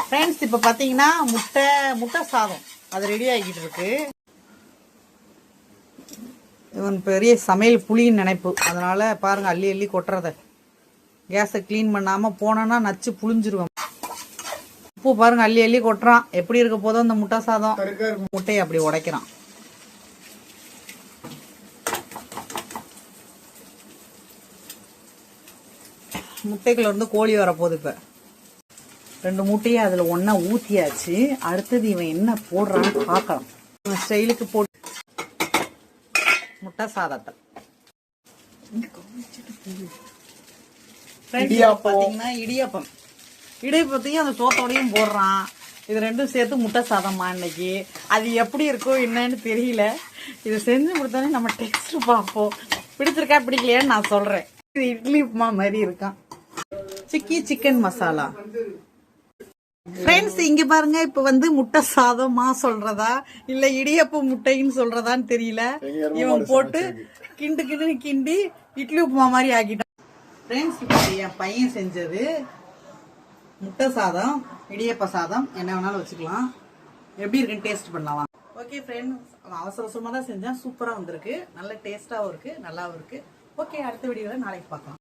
Friends இப்போ பார்த்தீங்கன்னா முட்டை சாதம் அது ரெடி ஆகிட்டு இருக்கு. இவன் பெரிய சமையல் புளின்னு நினைப்பு, அதனால பாருங்க அள்ளி அள்ளி கொட்டுறத. கேஸை க்ளீன் பண்ணாமல் போனோன்னா நச்சு புளிஞ்சிருவேன். உப்பு பாருங்க அள்ளி அள்ளி கொட்டுறான். எப்படி இருக்க போதும் இந்த முட்டை சாதம். முட்டையை அப்படி உடைக்கிறான். முட்டைக்குள்ள இருந்து கோழி வரப்போகுது. இப்போ 2 முட்டையை அதில் ஒன்றா ஊற்றியாச்சு. அடுத்தது இவன் என்ன போடுறான்னு பார்க்கலாம். இவன் ஸ்டைலுக்கு போட்டு முட்டை சாதத்தை பார்த்தீங்கன்னா இடியப்பத்தையும் அந்த சோத்தோடையும் போடுறான். இது ரெண்டும் சேர்த்து முட்டை சாதம்மா இன்னைக்கு. அது எப்படி இருக்கோ என்னன்னு தெரியல. இதை செஞ்சு கொடுத்தானே நம்ம டேஸ்ட் பார்ப்போம். பிடிச்சிருக்கா பிடிக்கலையான்னு நான் சொல்றேன். இது இட்லி உப்புமா மாதிரி இருக்கான். சிக்கன் மசாலா. ஃப்ரெண்ட்ஸ் இங்க பாருங்க, இப்ப வந்து முட்டை சாதமா சொல்றதா இல்ல இடியப்ப முட்டைன்னு சொல்றதான்னு தெரியல. இவன் போட்டு கிண்டி இட்லி உப்புமா மாதிரி ஆக்கிட்டான். ஃப்ரெண்ட்ஸ் இப்ப என் பையன் செஞ்சது முட்டை சாதம், இடியப்ப சாதம், என்ன வேணாலும் வச்சுக்கலாம். எப்படி இருக்குன்னு டேஸ்ட் பண்ணலாம். ஓகே ஃப்ரெண்ட்ஸ், அவசர அவசரமா தான் செஞ்சேன். சூப்பரா வந்திருக்கு. நல்ல டேஸ்டாவும் இருக்கு, நல்லாவும் இருக்கு. ஓகே, அடுத்த வீடியோல நாளைக்கு பார்க்கலாம்.